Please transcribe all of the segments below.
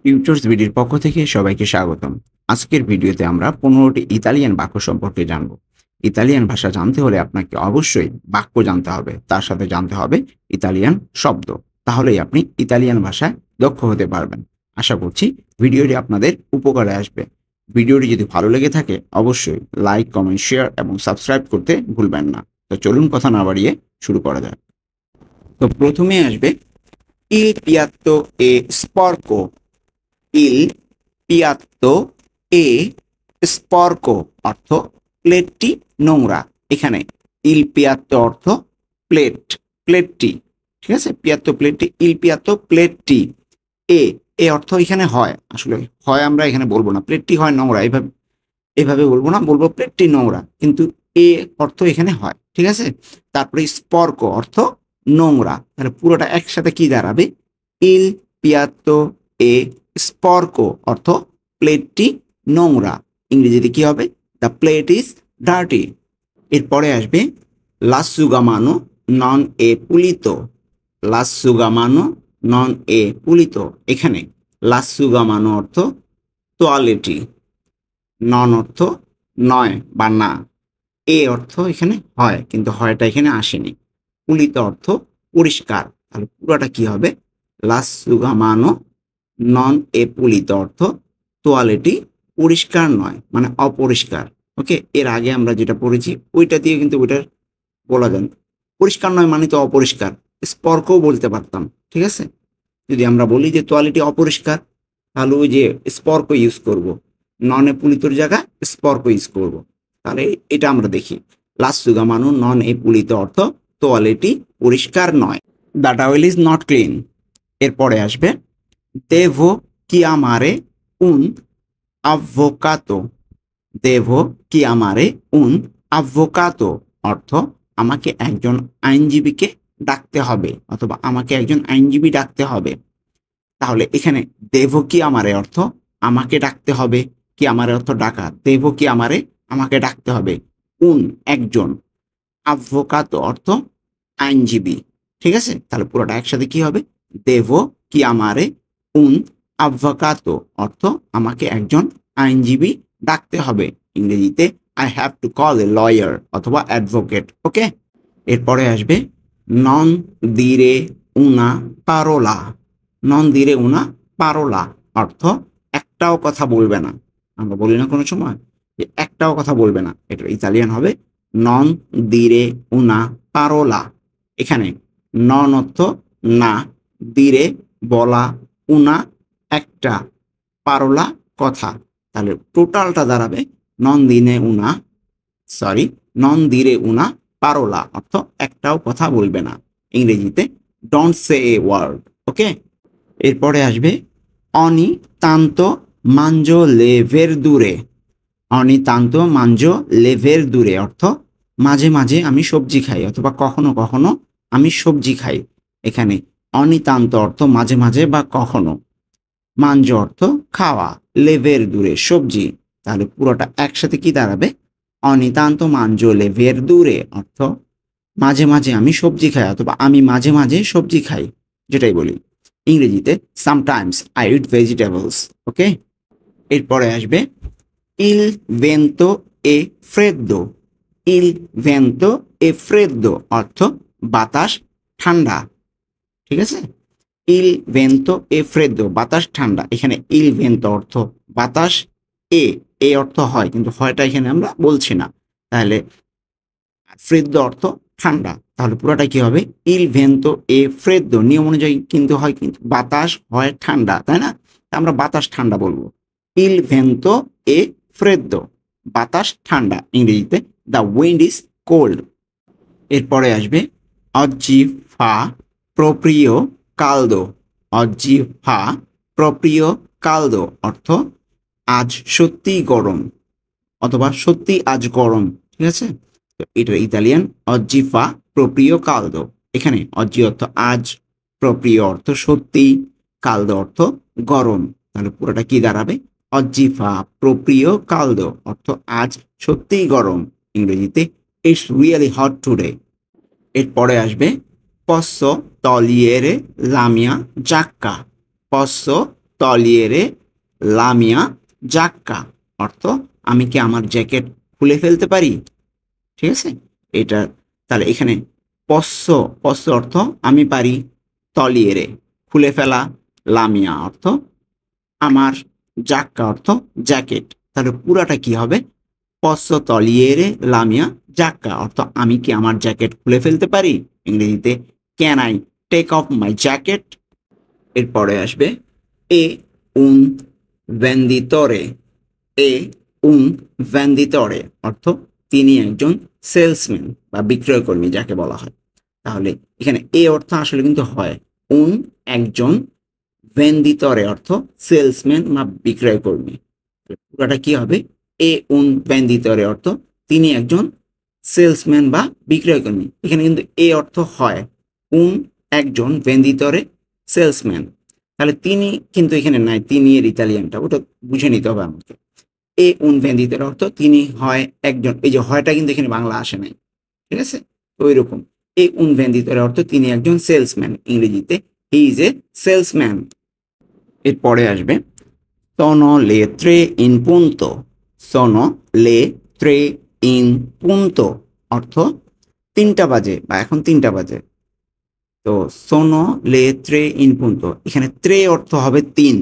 Tutors ভিডিওর পক্ষ থেকে সবাইকে স্বাগতম। আজকের ভিডিওতে আমরা 15টি ইতালিয়ান বাক্য সম্পর্কে জানব। ইতালিয়ান ভাষা জানতে হলে আপনাকে অবশ্যই বাক্য জানতে হবে, তার সাথে জানতে হবে ইতালিয়ান শব্দ। তাহলেই আপনি ইতালিয়ান ভাষায় দক্ষ হতে পারবেন। আশা করছি ভিডিওটি আপনাদের উপকারে আসবে। ভিডিওটি যদি ভালো লেগে থাকে অবশ্যই লাইক, কমেন্ট, শেয়ার এবং সাবস্ক্রাইব করতে ভুলবেন না। তো চলুন কথা না বাড়িয়ে শুরু করা যাক। তো প্রথমে আসবে il piatto è sporco। il piatto è sporco অর্থ প্লেটটি নোংরা। এখানে il piatto অর্থ প্লেট, প্লেটটি, ঠিক আছে। পিয়াত্তো প্লেটটি, il piatto প্লেটটি। এ অর্থ এখানে হয়, আসলে হয় আমরা এখানে বলবো না, প্লেটটি হয় নোংরা, এভাবে বলবো না, বলবো প্লেটটি নোংরা, কিন্তু এ অর্থ এখানে হয়, ঠিক আছে। তারপরে স্পর্ক অর্থ নোংরা, তাহলে পুরোটা একসাথে কি দাঁড়াবে? il piatto è sporco অর্থ প্লেটটি নোংরা। ইংরেজিতে কি হবে? The plate is dirty. এরপরে আসবে l'asciugamano non è pulito। l'asciugamano non è pulito। এখানে l'asciugamano অর্থ তোয়ালেটি, নন অর্থ নয় বা না, এ অর্থ এখানে হয়, কিন্তু হয়টা এখানে আসেনি। পুলিত অর্থ পরিষ্কার, তাহলে পুরোটা কি হবে? l'asciugamano non è pulito অর্থ তোয়ালেটি পরিষ্কার নয়, মানে অপরিষ্কার। ওকে, এর আগে আমরা যেটা পড়েছি ওইটা দিয়ে কিন্তু ওইটার বলা যায় পরিষ্কার নয় মানে তো অপরিষ্কার, স্পর্কও বলতে পারতাম, ঠিক আছে। যদি আমরা বলি যে তোয়ালেটি অপরিষ্কার, তাহলে ওই যে স্পর্ক ইউজ করব, নন এ পুলিতর জায়গায় স্পর্ক ইউজ করব। তাহলে এটা আমরা দেখি, l'asciugamano non è pulito অর্থ তোয়ালেটি পরিষ্কার নয়, the towel is not clean. এরপরে আসবে devo chiamare un avvocato। devo chiamare un avvocato অর্থ আমাকে একজন আইনজীবীকে ডাকতে হবে, অথবা আমাকে একজন আইনজীবী ডাকতে হবে। তাহলে এখানে দেবো কি আমারে অর্থ আমাকে ডাকতে হবে, কি আমারে অর্থ ডাকা, দেবো কি আমারে আমাকে ডাকতে হবে, উন একজন, আভোকাতো অর্থ আইনজীবী, ঠিক আছে। তাহলে পুরোটা একসাথে কি হবে? দেবো কি আমারে উন আভোকাতো অর্থ আমাকে একজন আইনজীবী ডাকতে হবে। ইংরেজিতে I have to call a lawyer অথবা অ্যাডভোকেট। ওকে, এরপরে আসবে নন দিরে উনা পারোলা। নন দিরে উনা পারোলা অর্থ একটাও কথা বলবে না। আমরা বলি না কোনো সময় যে একটাও কথা বলবে না, এটা ইতালিয়ান হবে নন দিরে উনা পারোলা। এখানে নন অর্থ না, দিরে বলা, উনা একটা, পারোলা কথা, তাহলে টোটালটা দাঁড়াবে নন দিনে উনা সরি নন দিরে উনা পারোলা অর্থ একটাও কথা বলবে না। ইংরেজিতে ডোন্ট সে এ ওয়ার্ড। ওকে, এরপরে আসবে অনি তান্তো মাঞ্জো লেভের দূরে। অনি তান্তো মাঞ্জো লেভের দূরে অর্থ মাঝে মাঝে আমি সবজি খাই, অথবা কখনো কখনো আমি সবজি খাই। এখানে অনি তান্তো অর্থ মাঝে মাঝে বা কখনো, মাঞ্জো অর্থ খাওয়া, লেভের দূরে সবজি, তাহলে পুরোটা একসাথে কি দাঁড়াবে? অনি তান্তো মাঞ্জো লেভের দূরে অর্থ মাঝে মাঝে আমি সবজি খাই, অথবা আমি মাঝে মাঝে সবজি খাই, যেটাই বলি। ইংরেজিতে সামটাইমস আই ইট ভেজিটেবলস। ওকে, এরপরে আসবে ইল ভেন্তো এ ফ্রেদ্দো। ইল ভেন্তো এ ফ্রেদ্দো অর্থ বাতাস ঠান্ডা, ঠিক আছে। ইল ভেন্তো এ ফ্রেদ্দো বাতাস ঠান্ডা। এখানে ইল ভেন্তো অর্থ বাতাস, এ অর্থ হয়, কিন্তু হয়টা এখানে আমরা বলছি না, তাহলে ফ্রেদ্দো অর্থ ঠান্ডা, তাহলে পুরোটা কি হবে? ইল ভেন্তো এ ফ্রেদ্দো, নিয়ম অনুযায়ী কিন্তু হয়, কিন্তু বাতাস হয় ঠান্ডা, তাই না? আমরা বাতাস ঠান্ডা বলবো, ইল ভেন্তো এ ফ্রেদ্দো বাতাস ঠান্ডা। ইংরেজিতে দ্য উইন্ড ইজ কোল্ড। এরপরে আসবে অজ্জি ফা প্রপ্রিয় কালদো। অজ্জি ফা প্রপ্রিয় কালদো অর্থ আজ সত্যিই গরম, অথবা সত্যি আজ গরম, ঠিক আছে। তো এটা ইতালিয়ান অজ্জি ফা প্রপ্রিয় কালদো। এখানে অজ্জি অর্থ আজ, প্রপ্রিয় অর্থ সত্যি, কালদো অর্থ গরম, তাহলে পুরোটা কি দাঁড়াবে? অজ্জি ফা প্রপ্রিয় কালদো অর্থ আজ সত্যিই গরম। ইংরেজিতে ইটস রিয়েলি হট টুডে। এরপরে আসবে পসো তলিয়েরে লামিয়া জাক্কা। পসো তলিয়েরে লা mia giacca, অর্থ আমি কি আমার জ্যাকেট খুলে ফেলতে পারি? ঠিক আছে, এটা তাহলে এখানে পস্য অর্থ আমি পারি, তলিয়েরে খুলে ফেলা, লা mia অর্থ আমার, জাক্কা অর্থ জ্যাকেট। তাহলে পুরাটা কি হবে? posso togliere la mia giacca, অর্থ আমি কি আমার জ্যাকেট খুলে ফেলতে পারি? ইংরেজিতে can I take off my jacket. এরপরে আসবে এ un venditore, এ un venditore অর্থ তিনি একজন সেলসম্যান বা বিক্রয়কর্মী যাকে বলা হয়। তাহলে এখানে এ অর্থ আসলে কিন্তু হয় un একজন, venditore অর্থ সেলসম্যান বা বিক্রয়কর্মী। পুরোটা কি হবে? এ un venditore অর্থ তিনি একজন সেলসম্যান বা বিক্রয়কর্মী। এখানে কিন্তু এ অর্থ হয় un একজন, venditore সেলসম্যান। তাহলে তিনি কিন্তু এখানে নাই, তিনি এর ইতালিয়ানটা ওটা বুঝে নিতে হবে আমাকে। এ un venditore অর্থ তিনি হয় একজন, এই যে হয়টা কিন্তু এখানে বাংলা আসে নাই, ঠিক আছে? ওই রকম এ un venditore অর্থ তিনি একজন সেলসম্যান, ইংরেজিতে হি ইজ এ সেলসম্যান। এরপরে আসবে sono le 3 in punto, sono le 3 in punto অর্থ 3টা বাজে বা এখন 3টা বাজে। তো sono le 3 in punto, এখানে 3 অর্থ হবে 3,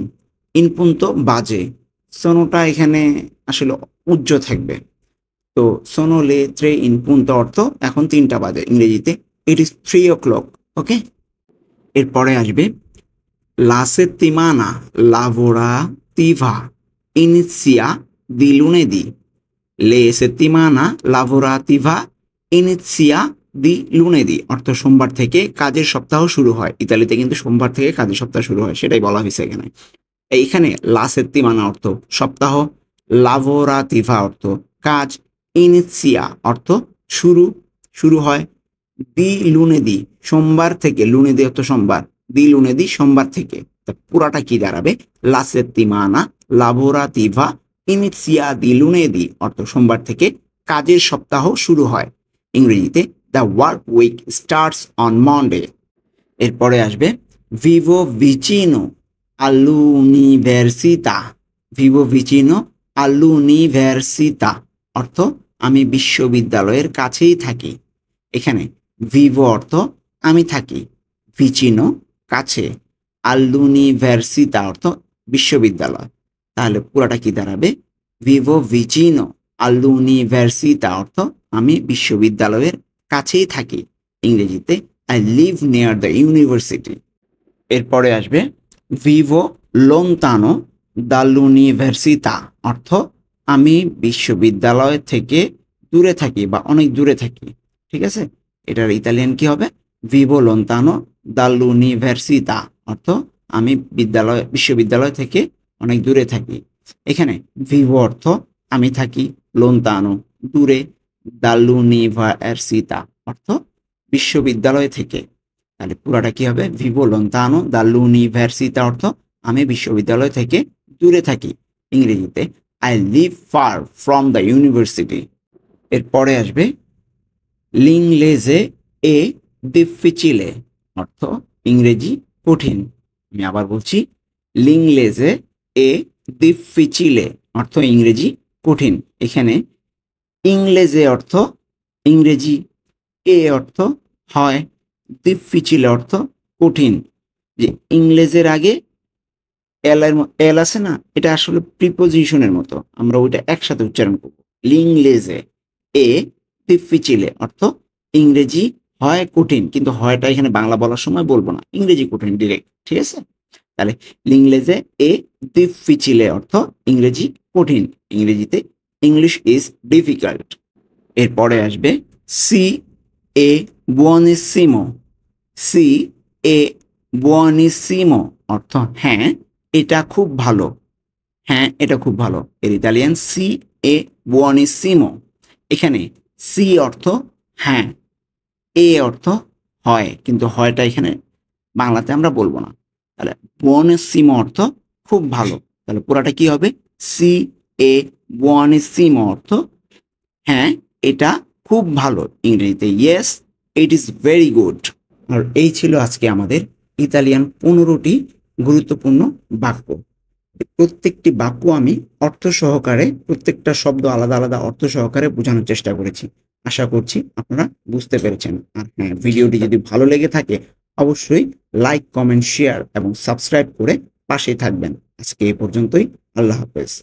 in punto বাজে, sonoটা এখানে আসলে উজ্জ থাকবে। তো sono le 3 in punto অর্থ এখন 3টা বাজে, ইংরেজিতে it is 3 o'clock, ওকে? এরপরে আসবে la settimana lavorativa inizia di lunedì, le settimana lavorativa inizia di lunedì অর্থ সোমবার থেকে কাজের সপ্তাহ শুরু হয়। ইতালিতে কিন্তু সোমবার থেকে কাজের সপ্তাহ শুরু হয়, সেটাই বলা হয়েছে এখানে। এইখানে লা সেত্তিমানা অর্থ সপ্তাহ, লাভোরাতিভা অর্থ কাজ, ইনিসিয়া অর্থ শুরু হয়, দি লুনেদি সোমবার থেকে, লুনেদি অর্থ সোমবার, দি লুনেদি সোমবার থেকে। তা পুরাটা কি দাঁড়াবে? লা সেত্তিমানা লাভোরাতিভা ইনিসিয়া দি লুনেদি অর্থ সোমবার থেকে কাজের সপ্তাহ শুরু হয়, ইংরেজিতে the work week starts on Monday. এরপরে আসবে Vivo ভিচিনো all'università, vivo vicino all'università অর্থ আমি বিশ্ববিদ্যালয়ের কাছেই থাকি। এখানে vivo অর্থ আমি থাকি, vicino কাছে, all'università অর্থ বিশ্ববিদ্যালয়। তাহলে পুরাটা কি দাঁড়াবে? vivo vicino all'università অর্থ আমি বিশ্ববিদ্যালয়ের কাছেই থাকি, ইংরেজিতে I live near the university। এরপরে আসবে vivo lontano dall'università অর্থ আমি বিশ্ববিদ্যালয় থেকে দূরে থাকি বা অনেক দূরে থাকি, ঠিক আছে? এটার ইতালিয়ান কি হবে? vivo lontano dall'università অর্থ আমি বিশ্ববিদ্যালয় থেকে অনেক দূরে থাকি। এখানে vivo অর্থ আমি থাকি, lontano দূরে, dall'università অর্থ বিশ্ববিদ্যালয় থেকে। তাহলে পুরাটা কি হবে? vivo lontano dall'università অর্থ আমি বিশ্ববিদ্যালয় থেকে দূরে থাকি, ইংরেজিতে I live far from the university। এরপরে আসবে l'inglese è difficile অর্থ ইংরেজি কঠিন। আমি আবার বলছি, l'inglese è difficile অর্থ ইংরেজি কঠিন। এখানে ইংলেজে অর্থ ইংরেজি, এ অর্থ হয়, difficile অর্থ কঠিন। যে ইংলেজের আগে এল আছে না, এটা আসলে প্রিপোজিশনের মতো, আমরা ওইটা একসাথে উচ্চারণ করব। l'inglese è difficile অর্থ ইংরেজি হয় কঠিন, কিন্তু হয়টা এখানে বাংলা বলার সময় বলবো না, ইংরেজি কঠিন ডিরেক্ট, ঠিক আছে? তাহলে l'inglese è difficile অর্থ ইংরেজি কঠিন, ইংরেজিতে ইংলিশ ইজ ডিফিকাল্ট। এরপরে আসবে সি এ buonissimo, সি এ buonissimo অর্থ হ্যাঁ এটা খুব ভালো, হ্যাঁ এটা খুব ভালো, এর ইতালিয়ান সি এ buonissimo। এখানে সি অর্থ হ্যাঁ, এ অর্থ হয়, কিন্তু হয়টা এখানে বাংলাতে আমরা বলবো না। তাহলে buonissimo অর্থ খুব ভালো, তাহলে পুরাটা কি হবে? সি এ buonissimo অর্থ হ্যাঁ এটা খুব ভালো, ইংরেজিতে yes it is very good. আর এই ছিল আজকে আমাদের ইতালিয়ান 15টি গুরুত্বপূর্ণ বাক্য। প্রত্যেকটি বাক্য আমি অর্থ সহকারে, প্রত্যেকটা শব্দ আলাদা আলাদা অর্থ সহকারে বোঝানোর চেষ্টা করেছি। আশা করছি আপনারা বুঝতে পেরেছেন। আর হ্যাঁ, ভিডিওটি যদি ভালো লেগে থাকে অবশ্যই লাইক, কমেন্ট, শেয়ার এবং সাবস্ক্রাইব করে পাশেই থাকবেন। আজকে এই পর্যন্তই। আল্লাহ হাফেজ।